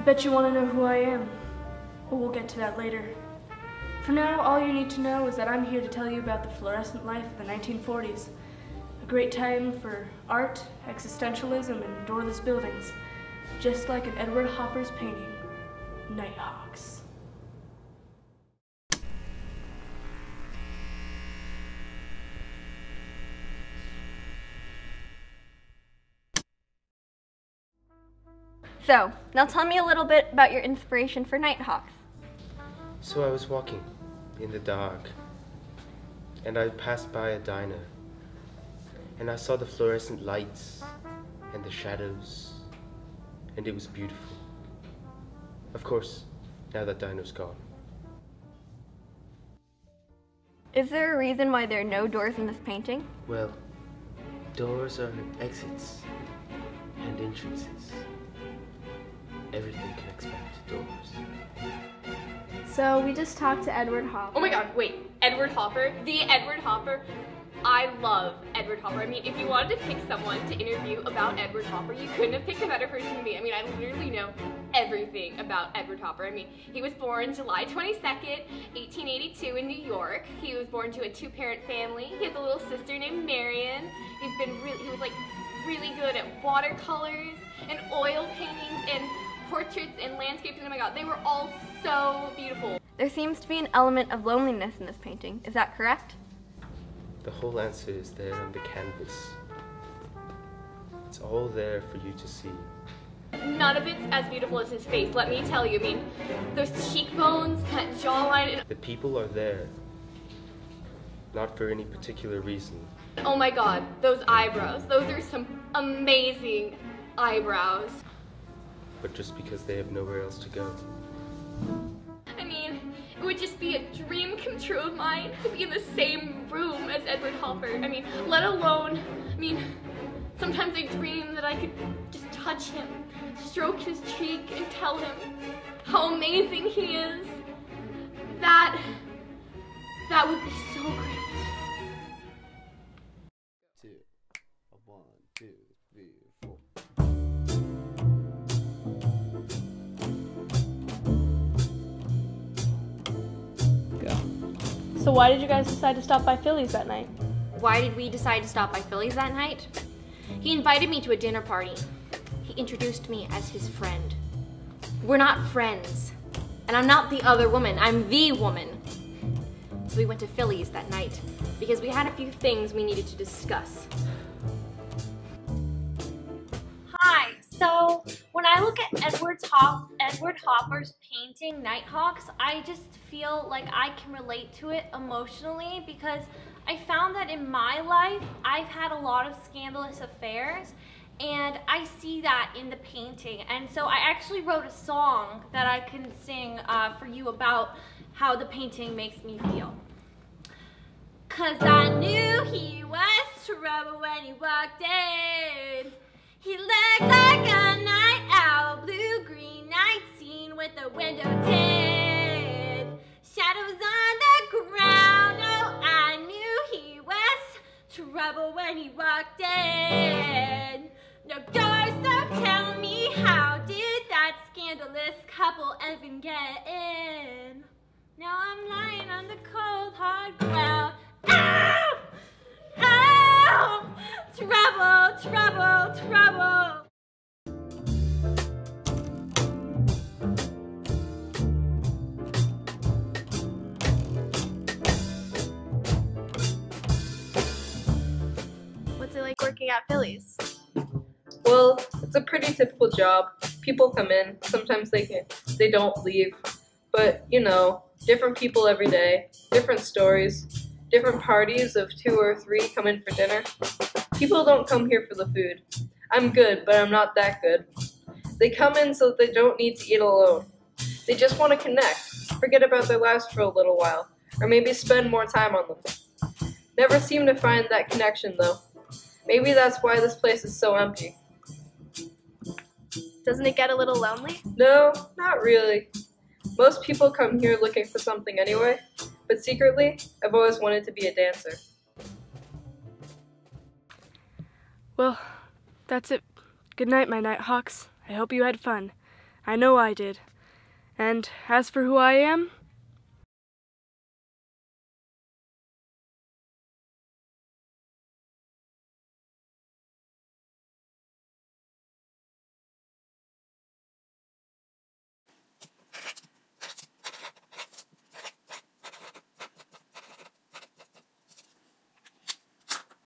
bet you want to know who I am, but we'll get to that later. For now, all you need to know is that I'm here to tell you about the fluorescent life of the 1940s. A great time for art, existentialism, and doorless buildings, just like in Edward Hopper's painting, Nighthawks. So, now tell me a little bit about your inspiration for Nighthawks. So I was walking in the dark, and I passed by a diner, and I saw the fluorescent lights and the shadows, and it was beautiful. Of course, now that diner's gone. Is there a reason why there are no doors in this painting? Well, doors are exits and entrances. Everything connects back to doors. So we just talked to Edward Hopper. Oh my god, wait, Edward Hopper? The Edward Hopper? I love Edward Hopper. I mean, if you wanted to pick someone to interview about Edward Hopper, you couldn't have picked a better person than me. I mean, I literally know everything about Edward Hopper. I mean, he was born July 22nd, 1882 in New York. He was born to a two-parent family. He has a little sister named Marion. He was like really good at watercolors and oil paintings and portraits and landscapes, and oh my god, they were all so beautiful. There seems to be an element of loneliness in this painting. Is that correct? The whole answer is there on the canvas. It's all there for you to see. None of it's as beautiful as his face, let me tell you. I mean, those cheekbones, that jawline. The people are there, not for any particular reason. Oh my god, those eyebrows. Those are some amazing eyebrows. But just because they have nowhere else to go. I mean, it would just be a dream come true of mine to be in the same room as Edward Hopper. I mean, let alone, sometimes I dream that I could just touch him, stroke his cheek, and tell him how amazing he is. That would be so great. 2, 1, 2, 3, 4. So why did you guys decide to stop by Philly's that night? Why did we decide to stop by Philly's that night? He invited me to a dinner party. He introduced me as his friend. We're not friends. And I'm not the other woman, I'm the woman. So we went to Philly's that night because we had a few things we needed to discuss. Hi, so when I look at Edward Hopper's painting, Nighthawks, I just feel like I can relate to it emotionally because I found that in my life, I've had a lot of scandalous affairs and I see that in the painting. And so I actually wrote a song that I can sing for you about how the painting makes me feel. 'Cause I knew he was trouble when he walked in. He looked like a night owl, blue-green night scene with a window tint. Shadows on the ground, oh, I knew he was trouble when he walked in. No doors, so tell me, how did that scandalous couple even get in? Now I'm lying on the cold, hard ground. Ow! Ow! Trouble, trouble, trouble. What's it like working at Philly's? Well, it's a pretty typical job. People come in, sometimes they don't leave. But, you know, different people every day, different stories, different parties of 2 or 3 come in for dinner. People don't come here for the food. I'm good, but I'm not that good. They come in so that they don't need to eat alone. They just want to connect, forget about their lives for a little while, or maybe spend more time on them. Never seem to find that connection, though. Maybe that's why this place is so empty. Doesn't it get a little lonely? No, not really. Most people come here looking for something anyway, but secretly, I've always wanted to be a dancer. Well, that's it. Good night, my Nighthawks. I hope you had fun. I know I did. And as for who I am,